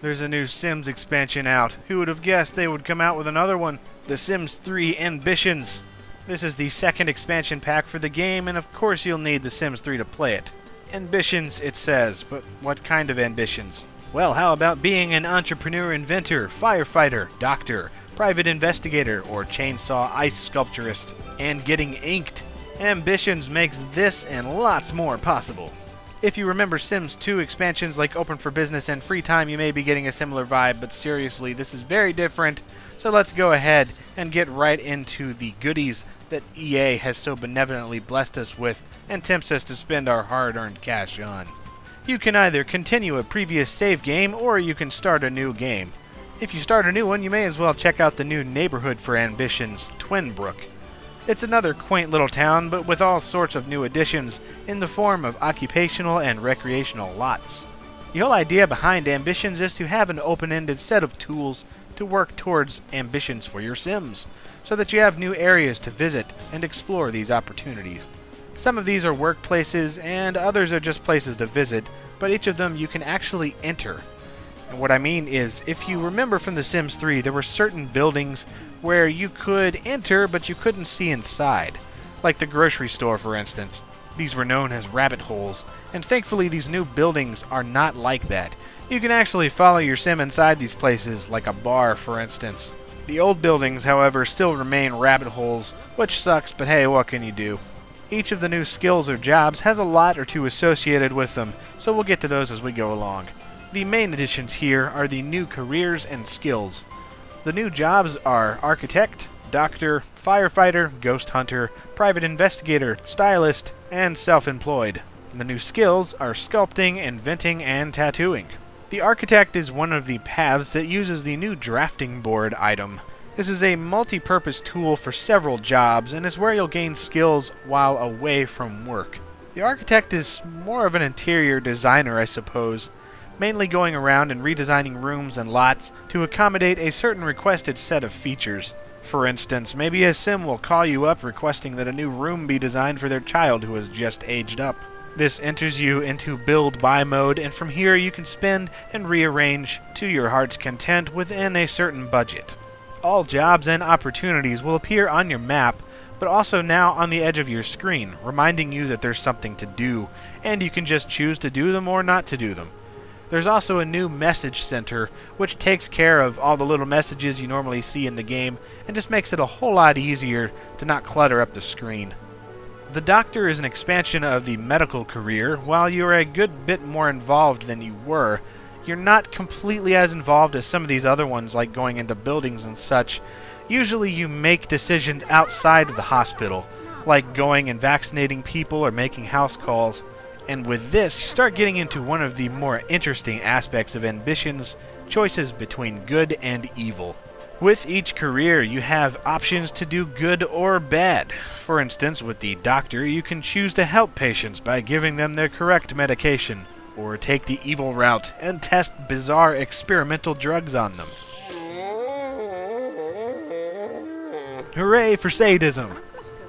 there's a new Sims expansion out. Who would have guessed they would come out with another one? The Sims 3 Ambitions. This is the second expansion pack for the game, and of course you'll need The Sims 3 to play it. Ambitions, it says, but what kind of ambitions? Well, how about being an entrepreneur, inventor, firefighter, doctor, private investigator, or chainsaw ice sculpturist, and getting inked? Ambitions makes this and lots more possible. If you remember Sims 2 expansions like Open for Business and Free Time, you may be getting a similar vibe, but seriously, this is very different, so let's go ahead and get right into the goodies that EA has so benevolently blessed us with and tempts us to spend our hard-earned cash on. You can either continue a previous save game, or you can start a new game. If you start a new one, you may as well check out the new neighborhood for Ambitions, Twinbrook. It's another quaint little town, but with all sorts of new additions in the form of occupational and recreational lots. The whole idea behind Ambitions is to have an open-ended set of tools to work towards ambitions for your Sims, so that you have new areas to visit and explore these opportunities. Some of these are workplaces, and others are just places to visit, but each of them you can actually enter. And what I mean is, if you remember from The Sims 3, there were certain buildings where you could enter, but you couldn't see inside. Like the grocery store, for instance. These were known as rabbit holes, and thankfully these new buildings are not like that. You can actually follow your Sim inside these places, like a bar, for instance. The old buildings, however, still remain rabbit holes, which sucks, but hey, what can you do? Each of the new skills or jobs has a lot or two associated with them, so we'll get to those as we go along. The main additions here are the new careers and skills. The new jobs are architect, doctor, firefighter, ghost hunter, private investigator, stylist, and self-employed. The new skills are sculpting, inventing, and tattooing. The architect is one of the paths that uses the new drafting board item. This is a multi-purpose tool for several jobs, and is where you'll gain skills while away from work. The architect is more of an interior designer, I suppose, mainly going around and redesigning rooms and lots to accommodate a certain requested set of features. For instance, maybe a Sim will call you up requesting that a new room be designed for their child who has just aged up. This enters you into build buy mode, and from here you can spend and rearrange to your heart's content within a certain budget. All jobs and opportunities will appear on your map, but also now on the edge of your screen, reminding you that there's something to do, and you can just choose to do them or not to do them. There's also a new message center, which takes care of all the little messages you normally see in the game, and just makes it a whole lot easier to not clutter up the screen. The doctor is an expansion of the medical career. While you're a good bit more involved than you were, you're not completely as involved as some of these other ones, like going into buildings and such. Usually you make decisions outside of the hospital, like going and vaccinating people or making house calls. And with this, you start getting into one of the more interesting aspects of Ambitions, choices between good and evil. With each career, you have options to do good or bad. For instance, with the doctor, you can choose to help patients by giving them their correct medication, or take the evil route and test bizarre experimental drugs on them. Hooray for sadism!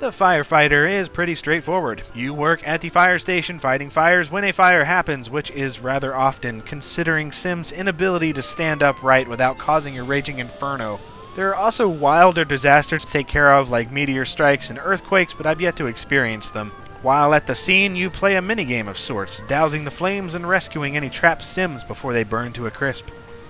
The firefighter is pretty straightforward. You work at the fire station fighting fires when a fire happens, which is rather often, considering Sims' inability to stand upright without causing a raging inferno. There are also wilder disasters to take care of, like meteor strikes and earthquakes, but I've yet to experience them. While at the scene, you play a minigame of sorts, dousing the flames and rescuing any trapped Sims before they burn to a crisp.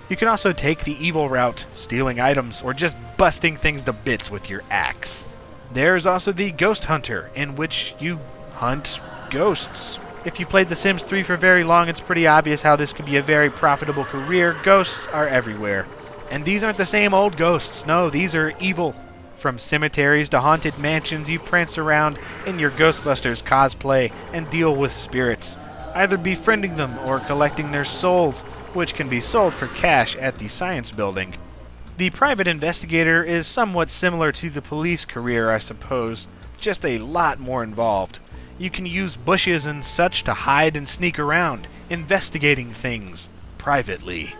You can also take the evil route, stealing items, or just busting things to bits with your axe. There's also the Ghost Hunter, in which you hunt ghosts. If you played The Sims 3 for very long, it's pretty obvious how this could be a very profitable career. Ghosts are everywhere. And these aren't the same old ghosts, no, these are evil. From cemeteries to haunted mansions, you prance around in your Ghostbusters cosplay and deal with spirits, either befriending them or collecting their souls, which can be sold for cash at the science building. The private investigator is somewhat similar to the police career, I suppose, just a lot more involved. You can use bushes and such to hide and sneak around, investigating things privately.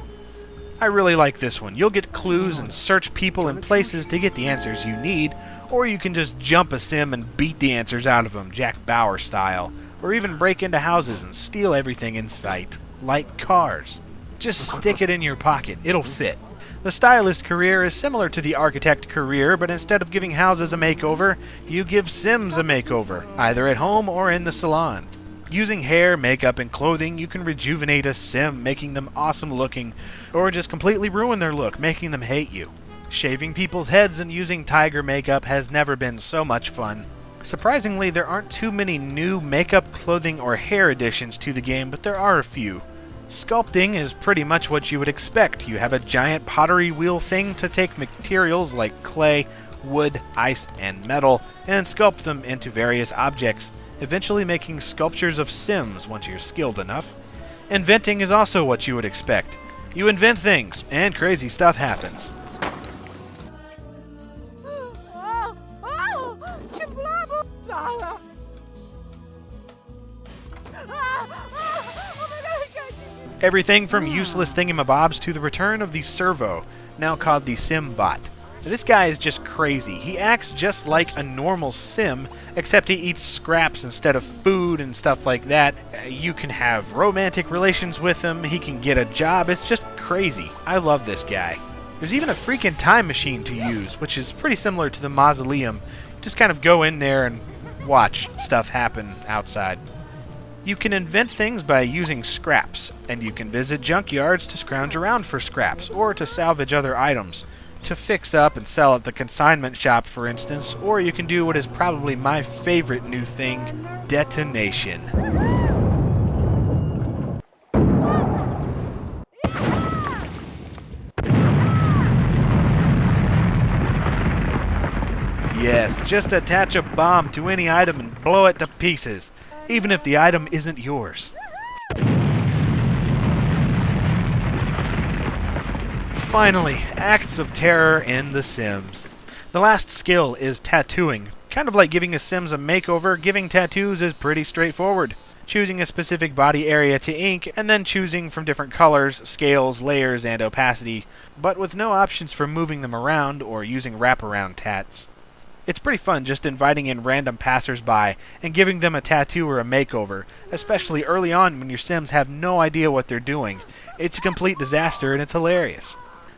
I really like this one. You'll get clues and search people and places to get the answers you need, or you can just jump a Sim and beat the answers out of them, Jack Bauer style, or even break into houses and steal everything in sight, like cars. Just stick it in your pocket, it'll fit. The stylist career is similar to the architect career, but instead of giving houses a makeover, you give Sims a makeover, either at home or in the salon. Using hair, makeup, and clothing, you can rejuvenate a Sim, making them awesome looking, or just completely ruin their look, making them hate you. Shaving people's heads and using tiger makeup has never been so much fun. Surprisingly, there aren't too many new makeup, clothing, or hair additions to the game, but there are a few. Sculpting is pretty much what you would expect. You have a giant pottery wheel thing to take materials like clay, wood, ice, and metal, and sculpt them into various objects, eventually making sculptures of Sims once you're skilled enough. Inventing is also what you would expect. You invent things, and crazy stuff happens. Everything from useless thingamabobs to the return of the servo, now called the Simbot. This guy is just crazy. He acts just like a normal Sim, except he eats scraps instead of food and stuff like that. You can have romantic relations with him, he can get a job, it's just crazy. I love this guy. There's even a freaking time machine to use, which is pretty similar to the mausoleum. Just kind of go in there and watch stuff happen outside. You can invent things by using scraps, and you can visit junkyards to scrounge around for scraps, or to salvage other items. To fix up and sell at the consignment shop, for instance, or you can do what is probably my favorite new thing, detonation. Yes, just attach a bomb to any item and blow it to pieces, even if the item isn't yours. Finally, acts of terror in The Sims. The last skill is tattooing. Kind of like giving a Sims a makeover, giving tattoos is pretty straightforward. Choosing a specific body area to ink, and then choosing from different colors, scales, layers, and opacity, but with no options for moving them around or using wraparound tats. It's pretty fun just inviting in random passers-by and giving them a tattoo or a makeover, especially early on when your Sims have no idea what they're doing. It's a complete disaster and it's hilarious.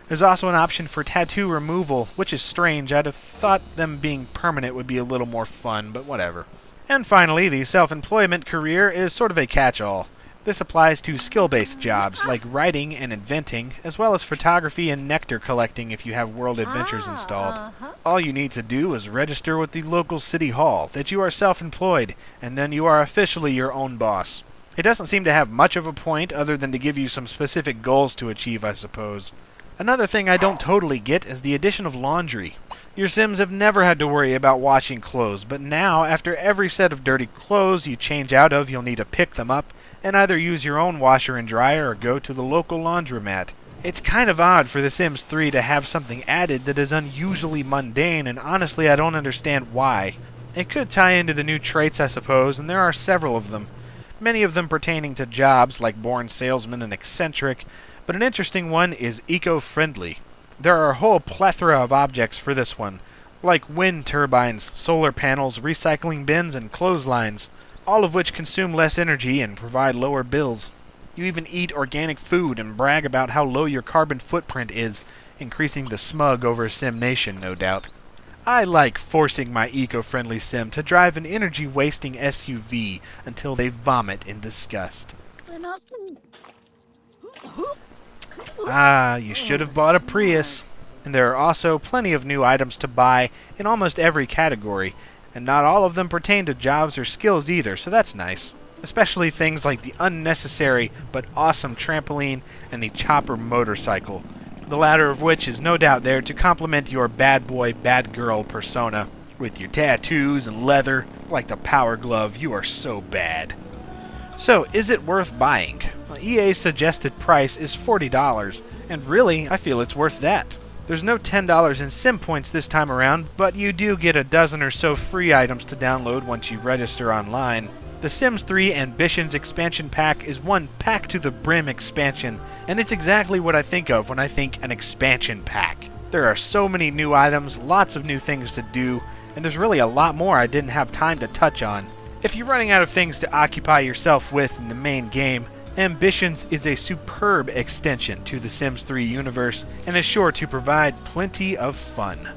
There's also an option for tattoo removal, which is strange. I'd have thought them being permanent would be a little more fun, but whatever. And finally, the self-employment career is sort of a catch-all. This applies to skill-based jobs like writing and inventing, as well as photography and nectar collecting if you have World Adventures installed. All you need to do is register with the local city hall that you are self-employed, and then you are officially your own boss. It doesn't seem to have much of a point other than to give you some specific goals to achieve, I suppose. Another thing I don't totally get is the addition of laundry. Your Sims have never had to worry about washing clothes, but now, after every set of dirty clothes you change out of, you'll need to pick them up and either use your own washer and dryer or go to the local laundromat. It's kind of odd for The Sims 3 to have something added that is unusually mundane, and honestly I don't understand why. It could tie into the new traits, I suppose, and there are several of them. Many of them pertaining to jobs like born salesman and eccentric, but an interesting one is eco-friendly. There are a whole plethora of objects for this one, like wind turbines, solar panels, recycling bins, and clotheslines, all of which consume less energy and provide lower bills. You even eat organic food and brag about how low your carbon footprint is, increasing the smug over Sim Nation, no doubt. I like forcing my eco-friendly Sim to drive an energy-wasting SUV until they vomit in disgust. You should have bought a Prius. And there are also plenty of new items to buy in almost every category, and not all of them pertain to jobs or skills either, so that's nice. Especially things like the unnecessary but awesome trampoline and the chopper motorcycle, the latter of which is no doubt there to complement your bad boy, bad girl persona. With your tattoos and leather, like the Power Glove, you are so bad. So, is it worth buying? Well, EA's suggested price is $40, and really, I feel it's worth that. There's no $10 in Sim points this time around, but you do get a dozen or so free items to download once you register online. The Sims 3 Ambitions expansion pack is one packed to the brim expansion, and it's exactly what I think of when I think an expansion pack. There are so many new items, lots of new things to do, and there's really a lot more I didn't have time to touch on. If you're running out of things to occupy yourself with in the main game, Ambitions is a superb extension to the Sims 3 universe and is sure to provide plenty of fun.